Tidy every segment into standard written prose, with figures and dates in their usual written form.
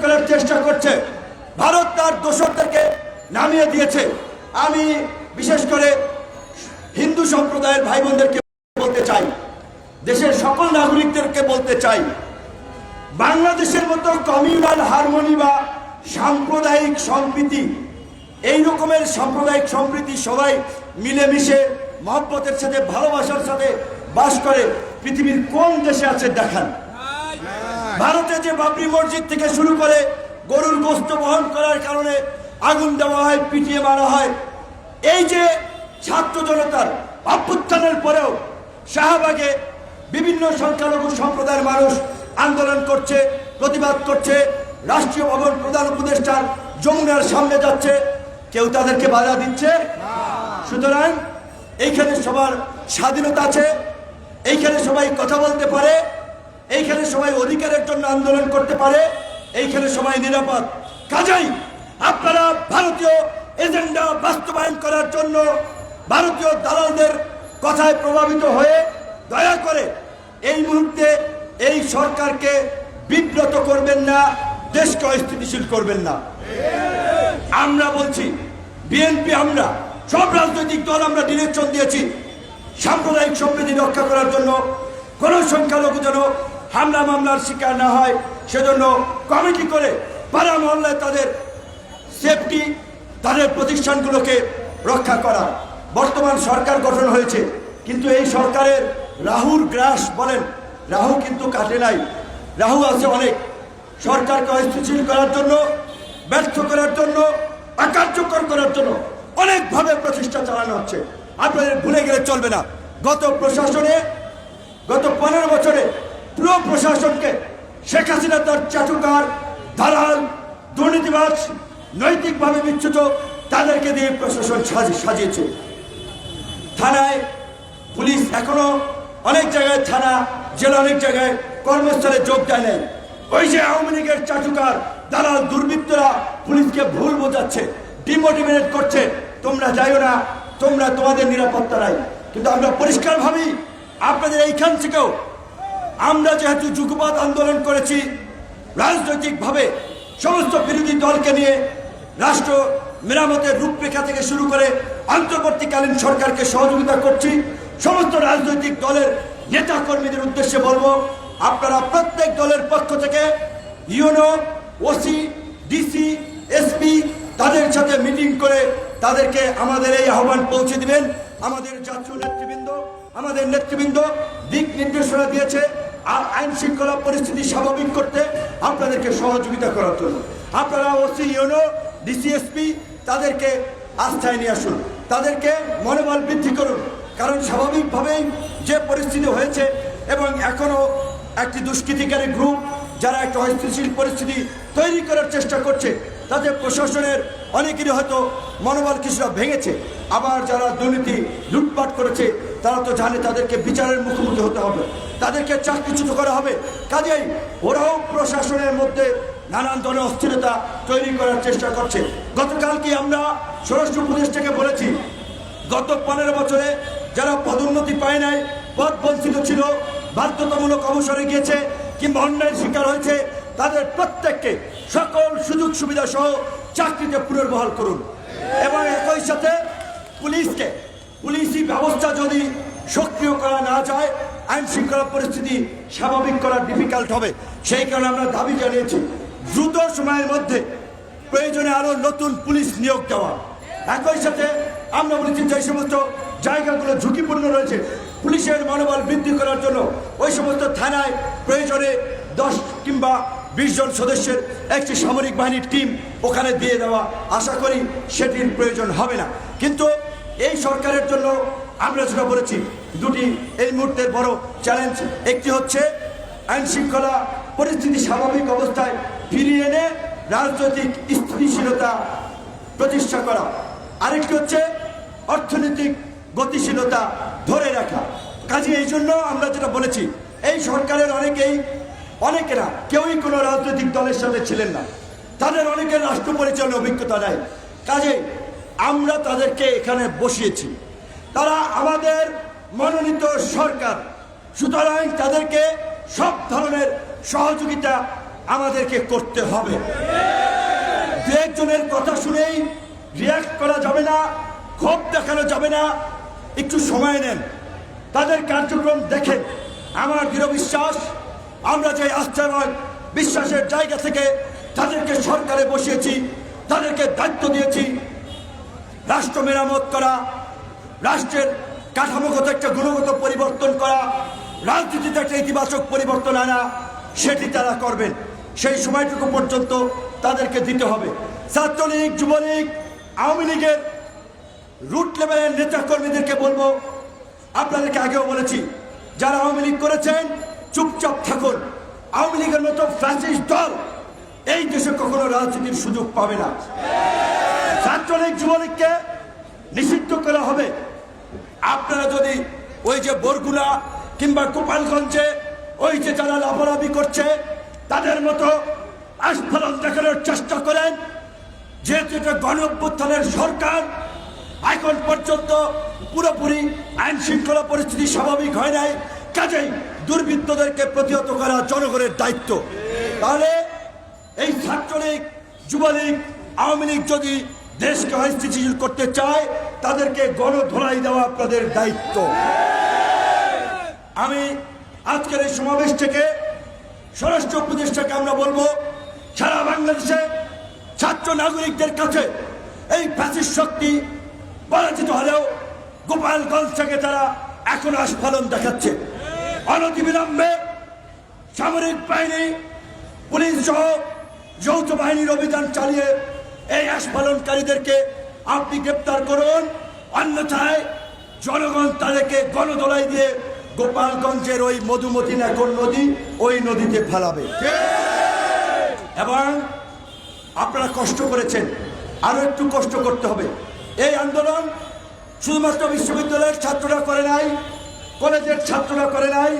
করার চেষ্টা করছে। ভারত তার দোসরদেরকে নামিয়ে দিয়েছে। আমি বিশেষ করে হিন্দু সম্প্রদায়ের ভাই বোনদেরকে বলতে চাই, দেশের সকল নাগরিকদেরকে বলতে চাই, বাংলাদেশের মতো কমিউনাল হারমোনি বা সাম্প্রদায়িক সম্প্রীতি, এই রকমের সাম্প্রদায়িক সম্প্রীতি সবাই মিলেমিশে মহব্বতের সাথে ভালোবাসার সাথে বাস করে পৃথিবীর কোন দেশে আছে দেখান। ভারতে যে বাবরি মসজিদ থেকে শুরু করে গরুর গোশত বহন করার কারণে আগুন দেওয়া হয়, পিটিয়ে মারা হয়, এই যে ছাত্র জনতার অভ্যুত্থানের পরেও শাহবাগে বিভিন্ন সংখ্যালঘু সম্প্রদায়ের মানুষ আন্দোলন করছে, প্রতিবাদ করছে, রাষ্ট্রীয় ভবন প্রধান উপদেষ্টার যমুনার সামনে যাচ্ছে, কেউ তাদেরকে বাধা দিচ্ছে? সুতরাং এইখানে সবার স্বাধীনতা আছে, এইখানে সবাই কথা বলতে পারে, এইখানে সবাই অধিকারের জন্য আন্দোলন করতে পারে, এইখানে সবাই নিরাপদ। কাজেই আপনারা ভারতীয় এজেন্ডা বাস্তবায়ন করার জন্য ভারতীয় দালালদের কথায় প্রভাবিত হয়ে দয়া করে এই মুহূর্তে এই সরকারকে বিব্রত করবেন না, দেশকে অস্থিতিশীল করবেন না। আমরা বলছি, বিএনপি, আমরা সব রাজনৈতিক দল আমরা ডিরেকশন দিয়েছি সাম্প্রদায়িক সম্প্রীতি রক্ষা করার জন্য, কোন সংখ্যালঘু যেন হামলা মামলার শিকার না হয় সেজন্য কমিটি করে পাড়া মহল্লায় তাদের সেফটি, তাদের প্রতিষ্ঠানগুলোকে রক্ষা করা। বর্তমান সরকার গঠন হয়েছে, কিন্তু এই সরকারের রাহুর গ্রাস বলেন, রাহু কিন্তু কাটে নাই, রাহু আছে অনেক। সরকারকে অস্থিতিশীল করার জন্য, ব্যর্থ করার জন্য, অকার্যকর করার জন্য অনেকভাবে প্রচেষ্টা চালানো হচ্ছে। আপনাদের ভুলে গেলে চলবে না, গত 15 বছরে পুরো প্রশাসনকে শেখ হাসিনা তার চাটুকার, দালাল, দুর্নীতিবাজ, নৈতিকভাবে বিচ্যুত তাদেরকে দিয়ে প্রশাসন সাজিয়েছে। থানায় পুলিশ এখনো অনেক জায়গায়, থানা জেলা অনেক জায়গায় কর্মস্থলে যোগ দেয় নাই। ওই যে আওয়ামী লীগের চাটুকার, দালাল, দুর্বৃত্তরা পুলিশকে ভুল বোঝাচ্ছে, ডিমোটিভেট করছে, তোমরা যাইও না, তোমরা তোমাদের নিরাপত্তা নাই। কিন্তু আমরা পরিষ্কার ভাবি, আপনাদের এইখান থেকেও আমরা যেহেতু যুগপৎ আন্দোলন করেছি, রাজনৈতিকভাবে সমস্ত বিরোধী দলকে নিয়ে রাষ্ট্র মেরামতের রূপরেখা থেকে শুরু করে অন্তর্বর্তীকালীন সরকারকে সহযোগিতা করছি। সমস্ত রাজনৈতিক দলের নেতা কর্মীদের উদ্দেশ্যে বলবো, আপনারা প্রত্যেক দলের পক্ষ থেকে ইউনো, ওসি, ডিসি, এসপি তাদের সাথে মিটিং করে তাদেরকে আমাদের এই আহ্বান পৌঁছে দিবেন। আমাদের জাতীয় নেতৃবৃন্দ দিক নির্দেশনা দিয়েছে আর আইন শৃঙ্খলা পরিস্থিতি স্বাভাবিক করতে আপনাদেরকে সহযোগিতা করার জন্য। আপনারা ওসি, ইউনো, ডিসিএসপি তাদেরকে আস্থায় নিয়ে আসুন, তাদেরকে মনোবল বৃদ্ধি করুন। কারণ স্বাভাবিকভাবেই যে পরিস্থিতি হয়েছে এবং এখনো একটি দুষ্কৃতিকারী গ্রুপ যারা একটা অস্থিতিশীল পরিস্থিতি তৈরি করার চেষ্টা করছে, তাদের প্রশাসনের অনেকেরই হয়তো মনোবল কিছুটা ভেঙেছে। আবার যারা দুর্নীতি লুটপাট করেছে তারা তো জানে তাদেরকে বিচারের মুখোমুখি হতে হবে, তাদেরকে চাকরিচ্যুত করা হবে। কাজেই ওরাও প্রশাসনের মধ্যে নানান ধরনের অস্থিরতা তৈরি করার চেষ্টা করছে। গতকালকে আমরা স্বরাষ্ট্র উপদেষ্টাকে বলেছি, গত 15 বছরে যারা পদোন্নতি পায় নাই, পদ বঞ্চিত ছিল, বাধ্যতামূলক অবসরে গিয়েছে কিংবা অন্যায়ের শিকার হয়েছে, তাদের প্রত্যেককে সকল সুযোগ সুবিধা সহ চাকরিতে পুনর্বহাল করুন। এবং একই সাথে পুলিশি ব্যবস্থা যদি সক্রিয় করা না যায়, আইন শৃঙ্খলা পরিস্থিতি স্বাভাবিক করা ডিফিকাল্ট হবে। সেই কারণে আমরা দাবি জানিয়েছি দ্রুত সময়ের মধ্যে প্রয়োজনে আরো নতুন পুলিশ নিয়োগ দেওয়া। একই সাথে আমরা বলেছি যে সমস্ত জায়গাগুলো ঝুঁকিপূর্ণ রয়েছে, পুলিশের মনোবল বৃদ্ধি করার জন্য ওই সমস্ত থানায় প্রয়োজনে 10 কিংবা 20 জন সদস্যের একটি সামরিক বাহিনীর টিম ওখানে দিয়ে দেওয়া। আশা করি সেটির প্রয়োজন হবে না। কিন্তু এই সরকারের জন্য আমরা যেটা বলেছি, দুটি এই মুহূর্তের বড় চ্যালেঞ্জ, একটি হচ্ছে আইন শৃঙ্খলা পরিস্থিতি স্বাভাবিক অবস্থায় ফিরিয়ে এনে রাজনৈতিক স্থিতিশীলতা প্রতিষ্ঠা করা, আরেকটি হচ্ছে অর্থনৈতিক গতিশীলতা ধরে রাখা। কাজে এই জন্য আমরা যেটা বলেছি, এই সরকারের অনেকেরা কেউই কোনো রাজনৈতিক দলের সাথে ছিলেন না, তাদের অনেকের রাষ্ট্র পরিচালনার অভিজ্ঞতা নাই। কাজে আমরা তাদেরকে এখানে বসিয়েছি, তারা আমাদের মনোনীত সরকার, সুতরাং তাদেরকে সব ধরনের সহযোগিতা আমাদেরকে করতে হবে। দু একজনের কথা শুনেই রিয়াক্ট করা যাবে না, ক্ষোভ দেখানো যাবে না। একটু সময় নেন, তাদের কার্যক্রম দেখেন। আমার দৃঢ় বিশ্বাস, আমরা যে আস্থা এবং বিশ্বাসের জায়গা থেকে তাদেরকে সরকারে বসিয়েছি, তাদেরকে দায়িত্ব দিয়েছি রাষ্ট্র মেরামত করা, রাষ্ট্রের কাঠামোগত একটা গুণগত পরিবর্তন করা, রাজনীতিতে একটা ইতিবাচক পরিবর্তন আনা, সেটি তারা করবেন। সেই সময়টুকু পর্যন্ত তাদেরকে দিতে হবে। ছাত্রলীগ, যুবলীগ, আওয়ামী লীগের রুট লেভেলের নেতা কর্মীদেরকে বলবো, আপনাদেরকে আগেও বলেছি, যারা আওয়ামী লীগ করেছেন চুপচাপ থাকুন। আওয়ামী লীগের মতো ফ্যাসিস্ট দল এই দেশে কখনো রাজনীতির সুযোগ পাবে না। ছাত্রলীগ, যুবলীগকে নিষিদ্ধ করা হবে। আপনারা যদি ওই যে বরগুনা কিংবা গোপালগঞ্জে ওই যে যারা লাফালাফি করছে তাদের মতো আস্ফালন দেখানোর চেষ্টা করেন, যেহেতু এটা গণ অভ্যুত্থানের সরকার, এখন পর্যন্ত পুরোপুরি আইন শৃঙ্খলা পরিস্থিতি স্বাভাবিক হয় নাই, কাজেই দুর্বৃত্তদেরকে প্রতিহত করা জনগণের দায়িত্ব। তাহলে এই ছাত্রলীগ, যুবলীগ, আওয়ামী লীগ যদি দেশকে অস্থিতিশীল করতে চায়, তাদেরকে গণধোলাই দেওয়া আপনাদের দায়িত্ব। আমি আজকের এই সমাবেশ থেকে স্বরাষ্ট্র উপদেষ্টাকে আমরা বলবো, সারা বাংলাদেশে ছাত্র নাগরিকদের কাছে এই ফ্যাসিস্ট শক্তি পরাজিত হলেও গোপালগঞ্জ থেকে তারা এখন আস্ফালন দেখাচ্ছে। অনতিবিলম্বে সামরিক বাহিনী, পুলিশ সহ যৌথ বাহিনীর অভিযান চালিয়ে এই আস্ফালনকারীদেরকে আপনি গ্রেপ্তার করুন, অন্যথায় জনগণ তাদেরকে গণদোলাই দিয়ে গোপালগঞ্জের ওই মধুমতি নাকর নদী, ওই নদীতে ফেলাবে। এবং আপনারা কষ্ট করেছেন, আরো একটু কষ্ট করতে হবে। এই আন্দোলন শুধুমাত্র বিশ্ববিদ্যালয়ের ছাত্ররা করে নাই, কলেজের ছাত্ররা করে নাই,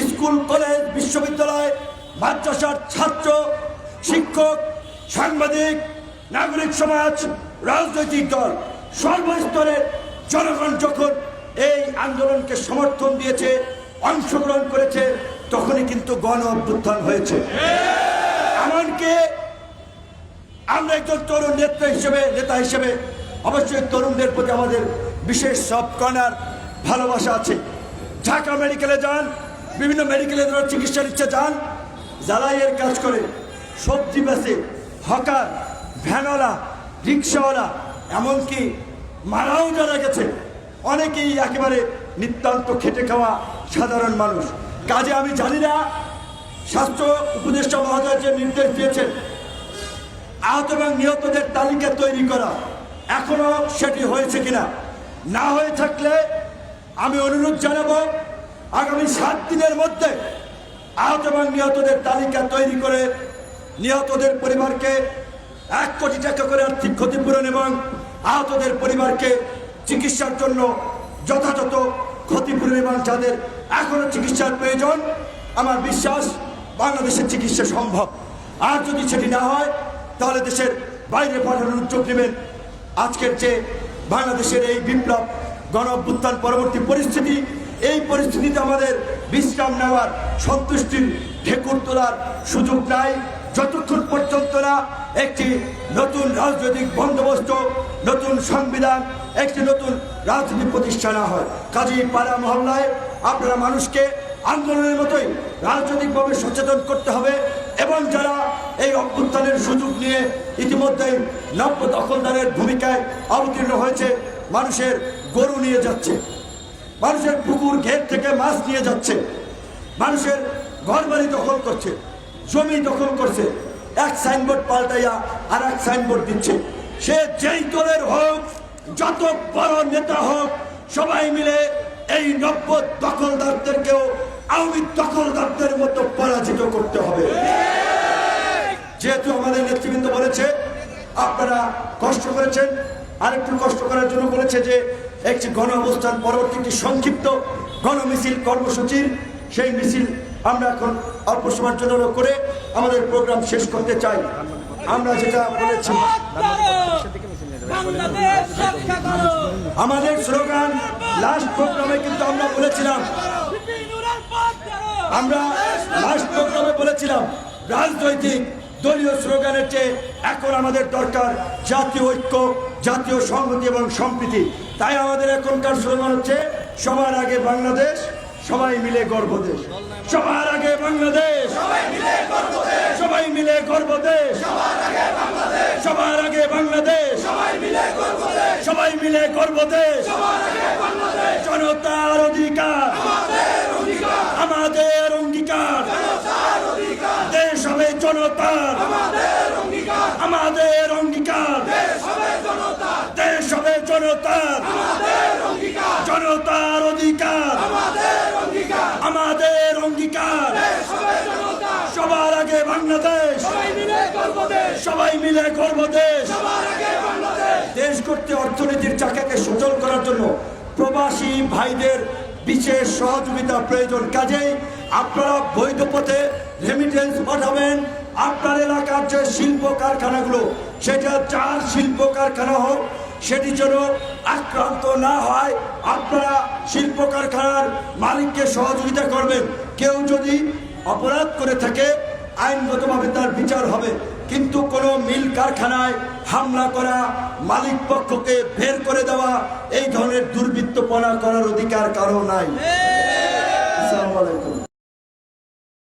স্কুল, কলেজ, বিশ্ববিদ্যালয়, মাদ্রাসার ছাত্র, শিক্ষক, সাংবাদিক, নাগরিক সমাজ, রাজনৈতিক দল, সর্বস্তরের জনগণ যখন এই আন্দোলনকে সমর্থন দিয়েছে, অংশগ্রহণ করেছে, তখনই কিন্তু গণ অভ্যুত্থান হয়েছে। এমনকি আমরা একজন তরুণ নেতা হিসেবে অবশ্যই তরুণদের প্রতি আমাদের বিশেষ সব কর্নার ভালোবাসা আছে। ঢাকা মেডিকেলে যান, বিভিন্ন মেডিকেলে যারা চিকিৎসা নিচ্ছে যান, জ্বালাইয়ের কাজ করে, সবজি বেচে, হকার, ভ্যানওয়ালা, রিক্সাওয়ালা, এমনকি মারাও যারা গেছে, অনেকেই একেবারে নিতান্ত খেটে খাওয়া সাধারণ মানুষ। কাজে আমি জানি না স্বাস্থ্য উপদেষ্টা মহোদয় যে নির্দেশ দিয়েছেন আহত এবং নিহতদের তালিকা তৈরি করা, এখনো সেটি হয়েছে কিনা। না হয়ে থাকলে আমি অনুরোধ জানাবো, আগামী 7 দিনের মধ্যে আহত এবং নিহতদের তালিকা তৈরি করে নিহতদের পরিবারকে 1 কোটি টাকা করে আর্থিক ক্ষতিপূরণ এবং আহতদের পরিবারকে চিকিৎসার জন্য যথাযথ ক্ষতিপূরণ এবং যাদের এখনো চিকিৎসার প্রয়োজন, আমার বিশ্বাস বাংলাদেশের চিকিৎসা সম্ভব। আর যদি সেটি না হয় তাহলে দেশের বাইরে পাঠানোর উদ্যোগ নেবেন। আজকের যে বাংলাদেশের এই বিপ্লব, গণ অভ্যুত্থান পরবর্তী পরিস্থিতি, এই পরিস্থিতিতে আমাদের বিশ্রাম নেওয়ার, সন্তুষ্টির ঢেকুর তোলার সুযোগ নাই যতক্ষণ পর্যন্ত না একটি নতুন রাজনৈতিক বন্দোবস্ত, নতুন সংবিধান, একটি নতুন রাজনীতি প্রতিষ্ঠা না হয়। কাজেই পাড়া মহল্লায় আপনারা মানুষকে আন্দোলনের মতোই রাজনৈতিকভাবে সচেতন করতে হবে এবং যারা এই অভ্যুত্থানের সুযোগ নিয়ে ইতিমধ্যেই নব্য দখলদারের ভূমিকায় অবতীর্ণ হয়েছে, মানুষের গরু নিয়ে যাচ্ছে, মানুষের পুকুর ঘের থেকে মাছ নিয়ে যাচ্ছে, মানুষের ঘরবাড়ি দখল করছে, জমি দখল করছে, এক সাইনবোর্ড পাল্টাইয়া আর এক সাইনবোর্ড দিচ্ছে। সে যেই দলের হোক, যত বড় নেতা হোক, সবাই মিলে এই নব্য দখলদারদেরকেও আওয়ামী দখলদারদের মতো পরাজিত করতে হবে। যেহেতু আমাদের নেতৃবৃন্দ বলেছে আপনারা কষ্ট করেছেন, আরেকটু কষ্ট করার জন্য বলেছে যে একটি গণ অবস্থান পরবর্তী একটি সংক্ষিপ্ত গণ মিছিল কর্মসূচির, সেই মিছিল আমরা এখন অল্প সময়ের জন্য করে আমাদের প্রোগ্রাম শেষ করতে চাই। আমরা যেটা বলেছি, আমাদের স্লোগান লাস্ট প্রোগ্রামে কিন্তু আমরা বলেছিলাম রাজনৈতিক দলীয় স্লোগানের চেয়ে এখন আমাদের দরকার জাতীয় ঐক্য, জাতীয় সংহতি এবং সম্প্রীতি। তাই আমাদের এখনকার স্লোগান হচ্ছে সবার আগে বাংলাদেশ, সবাই মিলে গর্ব দেশ। সবার আগে বাংলাদেশ, সবাই মিলে গর্ব দেশ। সবাই মিলে গর্ব দেশ। সবার আগে বাংলাদেশ, সবাই মিলে গর্ব দেশ। সবাই মিলে গর্ব দেশ। জনতার অধিকার, আমাদের অঙ্গীকার। দেশ হবে জনতার, আমাদের অঙ্গীকার। দেশ হবে জনতার, জনতার অধিকার, আমাদের অঙ্গীকার। সবার আগে বাংলাদেশ, সবাই মিলে গর্ব দেশ। দেশ করতে অর্থনীতির চাকাকে সচল করার জন্য প্রবাসী ভাইদের বিশেষ সহযোগিতা প্রয়োজন। কাজেই আপনারা বৈধ পথে রেমিটেন্স পাঠাবেন। আপনার এলাকার যে শিল্প কারখানাগুলো, সেটা যার শিল্প কারখানা হোক, সেটি যেন আক্রান্ত না হয়। আপনারা শিল্প কারখানার মালিককে সহযোগিতা করবেন। কেউ যদি অপরাধ করে থাকে আইনগতভাবে তার বিচার হবে, কিন্তু কোনো মিল কারখানায় হামলা করা, মালিক পক্ষকে বের করে দেওয়া, এই ধরনের দুর্বৃত্তপনা করার অধিকার কারো নাই। আসসালামু আলাইকুম।